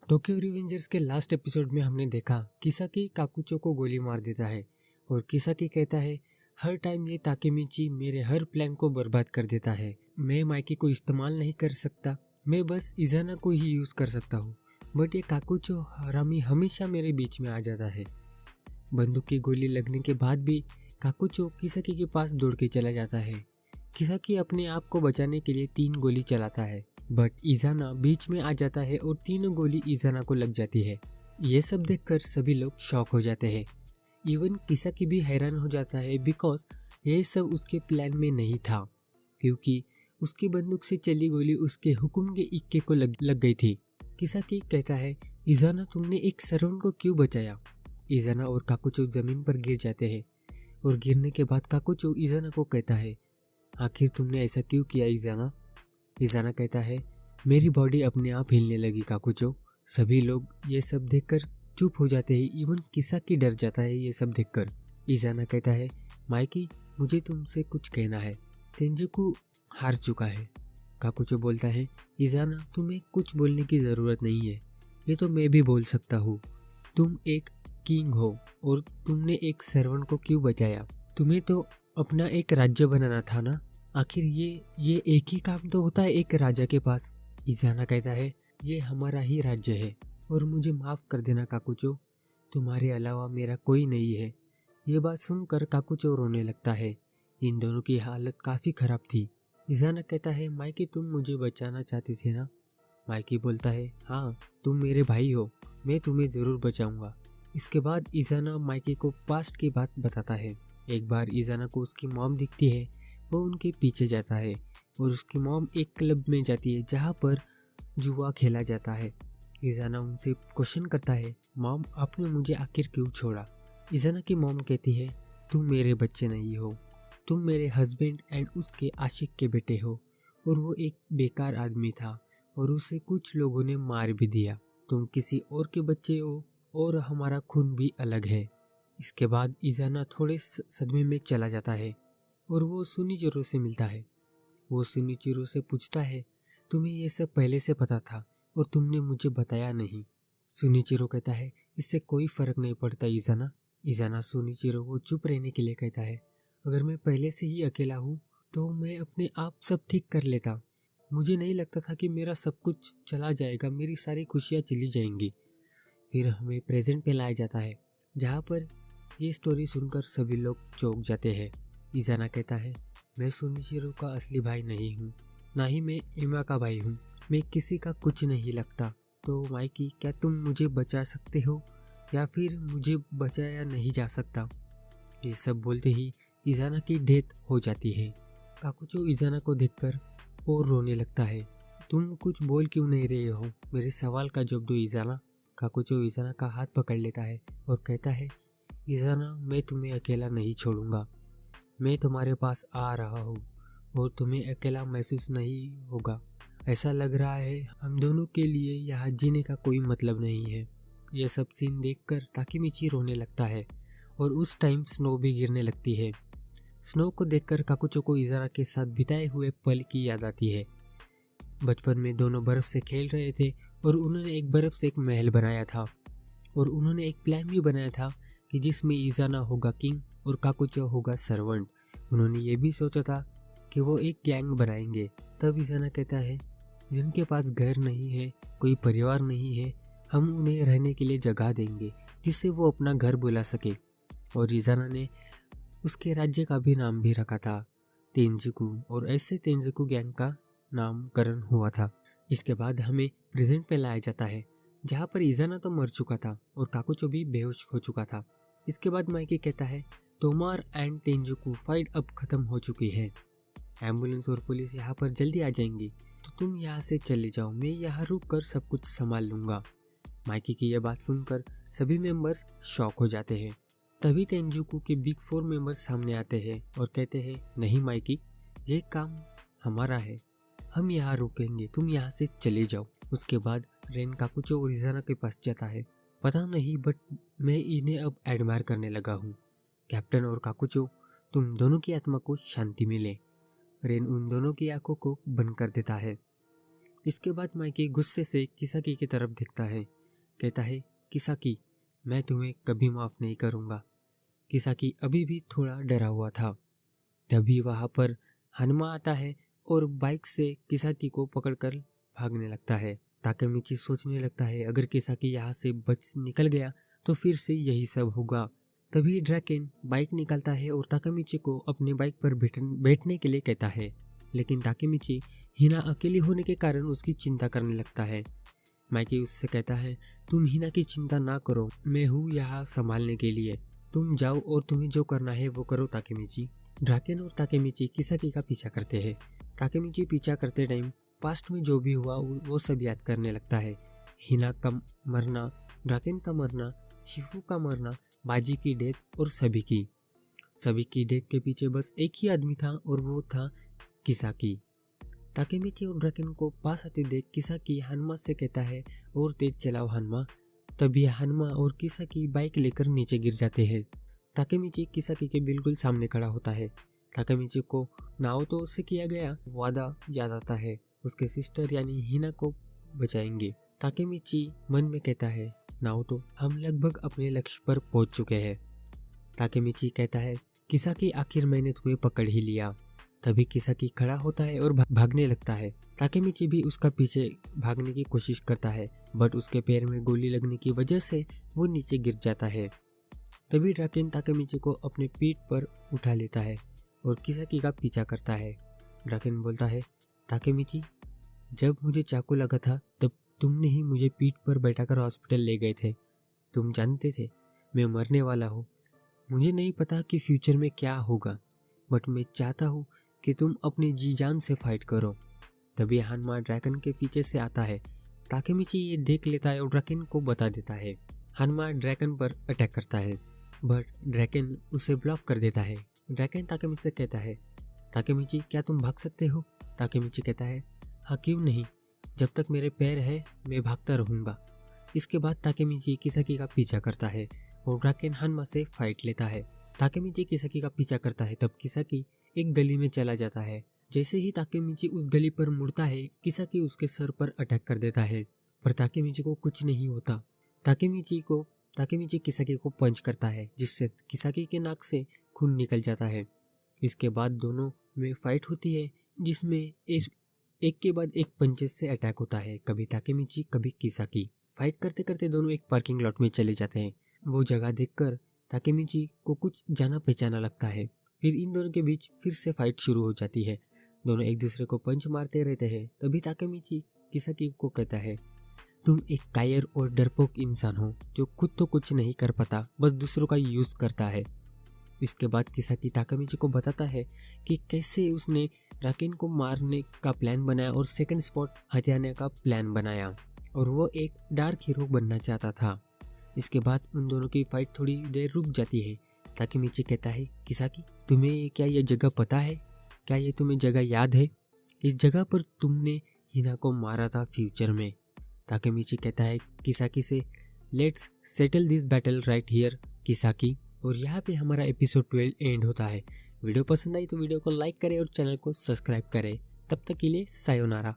Tokyo Revengers के last episode में हमने देखा किसाकी काकुचो को गोली मार देता है और किसाकी कहता है हर टाइम ये ताकेमिची मेरे हर प्लान को बर्बाद कर देता है। मैं माइकी को इस्तेमाल नहीं कर सकता, मैं बस इजाना को ही यूज कर सकता हूँ, बट ये काकुचो हरामी हमेशा मेरे बीच में आ जाता है। बंदूक की गोली लगने के बाद भी काकुचो किसाकी के पास दौड़ के चला जाता है। किसाकी अपने आप को बचाने के लिए 3 गोली चलाता है, बट इजाना बीच में आ जाता है और तीनों गोली इजाना को लग जाती है। ये सब देखकर सभी लोग शॉक हो जाते हैं। इवन किसाकी भी हैरान हो जाता है बिकॉज ये सब उसके प्लान में नहीं था, क्योंकि उसकी बंदूक से चली गोली उसके हुक्म के इक्के को लग गई थी। किसाकी कहता है इजाना तुमने एक सर्वेंट को क्यों बचाया। इजाना और काकुचो जमीन पर गिर जाते हैं और गिरने के बाद काकुचो इजाना को कहता है आखिर तुमने ऐसा क्यों किया इजाना। इजाना कहता है मेरी बॉडी अपने आप हिलने लगी काकुचो। सभी लोग ये सब देखकर चुप हो जाते हैं, इवन किसाकी डर जाता है ये सब देखकर। इजाना कहता है माइकी मुझे तुमसे कुछ कहना है, तेंजुकु हार चुका है। काकुचो बोलता है इजाना तुम्हें कुछ बोलने की जरूरत नहीं है, ये तो मैं भी बोल सकता हूँ। तुम एक किंग हो और तुमने एक सर्वेंट को क्यों बचाया। तुम्हें तो अपना एक राज्य बनाना था ना, आखिर ये एक ही काम तो होता है एक राजा के पास। इजाना कहता है ये हमारा ही राज्य है और मुझे माफ कर देना काकुचो, तुम्हारे अलावा मेरा कोई नहीं है। ये बात सुनकर काकुचो रोने लगता है। इन दोनों की हालत काफी खराब थी। इजाना कहता है माइकी तुम मुझे बचाना चाहते थे ना। माइकी बोलता है हाँ तुम मेरे भाई हो, मैं तुम्हें जरूर बचाऊंगा। इसके बाद इजाना माइकी को पास्ट की बात बताता है। एक बार इजाना को उसकी मॉम दिखती है, वो उनके पीछे जाता है और उसकी मॉम एक क्लब में जाती है जहाँ पर जुआ खेला जाता है। इजाना उनसे क्वेश्चन करता है मॉम आपने मुझे आखिर क्यों छोड़ा। इजाना की मॉम कहती है तुम मेरे बच्चे नहीं हो, तुम मेरे हस्बैंड एंड उसके आशिक के बेटे हो और वो एक बेकार आदमी था और उसे कुछ लोगों ने मार भी दिया। तुम किसी और के बच्चे हो और हमारा खून भी अलग है। इसके बाद इजाना थोड़े सदमे में चला जाता है और वो सुनिचिरो से मिलता है। वो सुनिचिरो से पूछता है तुम्हें ये सब पहले से पता था और तुमने मुझे बताया नहीं। सुनिचिरो कहता है इससे कोई फर्क नहीं पड़ता इजाना। इजाना सुनिचिरो को चुप रहने के लिए कहता है अगर मैं पहले से ही अकेला हूँ तो मैं अपने आप सब ठीक कर लेता। मुझे नहीं लगता था कि मेरा सब कुछ चला जाएगा, मेरी सारी खुशियाँ चली जाएंगी। फिर हमें प्रेजेंट में लाया जाता है जहाँ पर ये स्टोरी सुनकर सभी लोग चौंक जाते हैं। इजाना कहता है मैं सुनिचिरो का असली भाई नहीं हूँ, ना ही मैं इमा का भाई हूँ, मैं किसी का कुछ नहीं लगता। तो माइकी क्या तुम मुझे बचा सकते हो या फिर मुझे बचाया नहीं जा सकता। ये सब बोलते ही इजाना की डेथ हो जाती है। काकुचो इजाना को देखकर और रोने लगता है। तुम कुछ बोल क्यों नहीं रहे हो, मेरे सवाल का जवाब दो इजाना। काकुचो इजाना का हाथ पकड़ लेता है और कहता है इजाना मैं तुम्हें अकेला नहीं छोड़ूंगा, मैं तुम्हारे पास आ रहा हूँ और तुम्हें अकेला महसूस नहीं होगा। ऐसा लग रहा है हम दोनों के लिए यहाँ जीने का कोई मतलब नहीं है। यह सब सीन देखकर ताकेमिची रोने लगता है और उस टाइम स्नो भी गिरने लगती है। स्नो को देखकर काकुचो को इजाना के साथ बिताए हुए पल की याद आती है। बचपन में दोनों बर्फ से खेल रहे थे और उन्होंने एक बर्फ से एक महल बनाया था और उन्होंने एक प्लान भी बनाया था कि जिसमें इजाना होगा किंग और काकुचो होगा सर्वेंट। उन्होंने ये भी सोचा था कि वो एक गैंग बनाएंगे। तब इजाना कहता है जिनके पास घर नहीं है, कोई परिवार नहीं है, हम उन्हें रहने के लिए जगह देंगे जिससे वो अपना घर बुला सके। और इजाना ने उसके राज्य का भी नाम भी रखा था तेंजुकु और ऐसे तेंजुकु गैंग का नामकरण हुआ था। इसके बाद हमें प्रेजेंट में लाया जाता है जहाँ पर इजाना तो मर चुका था और काकुचो भी बेहोश हो चुका था। इसके बाद माइकी कहता है तोमार एंड तेंजुकु फाइट अब खत्म हो चुकी है, एम्बुलेंस और पुलिस यहाँ पर जल्दी आ जाएंगी, तो तुम यहाँ से चले जाओ, मैं यहाँ रुक कर सब कुछ संभाल लूंगा। माइकी की यह बात सुनकर सभी मेंबर्स शॉक हो जाते हैं। तभी तेंजुकु के बिग 4 मेंबर्स सामने आते हैं और कहते हैं नहीं माइकी ये काम हमारा है, हम यहाँ रुकेंगे, तुम यहाँ से चले जाओ। उसके बाद रेन काकुचो और इजाना के पास जाता है। पता नहीं बट मैं इन्हें अब एडमायर करने लगा हूँ। कैप्टन और काकुचो तुम दोनों की आत्मा को शांति मिले। रेन उन दोनों की आंखों को बंद कर देता है। इसके बाद माइकी गुस्से से किसाकी की तरफ देखता है, कहता है, किसाकी, मैं तुम्हें कभी माफ नहीं करूँगा। किसाकी अभी भी थोड़ा डरा हुआ था। तभी वहाँ पर हनुमा आता है और बाइक से किसाकी को पकड़कर भागने लगता है। ताकेमिची सोचने लगता है, अगर किसाकी यहाँ से बच निकल गया तो फिर से यही सब होगा। तभी ड्रैकेन बाइक निकालता है और ताकेमिची को अपने बाइक पर बैठने के लिए कहता है, लेकिन ताकेमिची हिना अकेली होने के कारण उसकी चिंता करने लगता है। माइकी उससे कहता है, तुम हिना की चिंता ना करो, मैं हूँ यहाँ संभालने के लिए, तुम जाओ और तुम्हें जो करना है वो करो ताकेमिची। ड्रैकेन और ताकेमिची किसाकी का पीछा करते हैं। ताकेमिची पीछा करते टाइम पास्ट में जो भी हुआ वो सब याद करने लगता है। हिना का मरना, ड्रैकेन का मरना, शिफू का मरना, बाजी की डेथ और सभी की डेथ के पीछे बस एक ही आदमी था और वो था किसाकी। ताकेमिची और ड्रैकेन को पास आते देख किसाकी हनुमा से कहता है, और तेज चलाओ हनुमा। तभी हनुमा और किसाकी बाइक लेकर नीचे गिर जाते हैं। ताकेमिची किसाकी के बिल्कुल सामने खड़ा होता है। ताकेमिची को नाओतो से किया गया वादा याद आता है, उसके सिस्टर यानी हिना को बचाएंगे। ताकेमिची मन में कहता है, नाओतो, हम लगभग अपने लक्ष्य पर पहुंच चुके हैं। ताकेमिची कहता है, किसाकी, आखिर मैंने तुम्हें पकड़ ही लिया। तभी किसाकी खड़ा होता है और भागने लगता है। ताकेमिची भी उसका पीछे भागने की कोशिश करता है, बट उसके पैर में गोली लगने की वजह से वो नीचे गिर जाता है। तभी ड्रैकेन ताकेमिची को अपने पीठ पर उठा लेता है और किसाकी का पीछा करता है। ड्रैकेन बोलता है, ताकेमिची, जब मुझे चाकू लगा था तब तुमने ही मुझे पीठ पर बैठाकर हॉस्पिटल ले गए थे। तुम जानते थे मैं मरने वाला हूँ। मुझे नहीं पता कि फ्यूचर में क्या होगा, बट मैं चाहता हूँ कि तुम अपनी जी जान से फाइट करो। तभी हनुमा ड्रैकेन के पीछे से आता है। ताकेमिची ये देख लेता है और ड्रैकेन को बता देता है। हनुमा ड्रैकेन पर अटैक करता है, बट ड्रैकेन उसे ब्लॉक कर देता है। ड्रैकेन ताकेमिची से कहता है, ताकेमिची, क्या तुम भाग सकते हो? ताकेमिची कहता है, हाँ, क्यों नहीं, जब तक मेरे पैर है मैं भागता रहूँगा। इसके बाद ताकेमिची किसाकी का पीछा करता है और ड्रैकेन हनुमा से फाइट लेता है। ताकेमिची किसाकी का पीछा करता है तब किसाकी एक गली में चला जाता है। जैसे ही ताकेमिची उस गली पर मुड़ता है, किसाकी उसके सर पर अटैक कर देता है, पर ताकेमिची को कुछ नहीं होता। ताकेमिची किसाकी को पंच करता है, जिससे किसाकी के नाक से खून निकल जाता है। इसके बाद दोनों में फाइट होती है, जिसमें एक के बाद एक पंचेस से अटैक होता है, कभी ताकेमिची कभी किसाकी। फाइट करते करते दोनों एक पार्किंग लॉट में चले जाते हैं। वो जगह देखकर ताकेमिची को कुछ जाना पहचाना लगता है। फिर इन दोनों के बीच फिर से फाइट शुरू हो जाती है। दोनों एक दूसरे को पंच मारते रहते हैं। तभी ताकेमिची किसाकी को कहता है, तुम एक कायर और डरपोक इंसान हो जो खुद तो कुछ नहीं कर पाता, बस दूसरों का यूज करता है। इसके बाद किसाकी ताकेमिची को बताता है कि कैसे उसने ड्रैकेन को मारने का प्लान बनाया और सेकंड स्पॉट हथियाने का प्लान बनाया, और वो एक डार्क हीरो बनना चाहता था। इसके बाद उन दोनों की फाइट थोड़ी देर रुक जाती है। ताकेमिची कहता है, किसाकी, तुम्हें क्या ये जगह पता है? क्या ये तुम्हें जगह याद है? इस जगह पर तुमने हिना को मारा था फ्यूचर में। ताकेमिची कहता है किसाकी से, let's settle this battle right here Kisaki. और यहाँ पे हमारा एपिसोड 12 एंड होता है। वीडियो पसंद आई तो वीडियो को लाइक करें और चैनल को सब्सक्राइब करें। तब तक के लिए सायोनारा।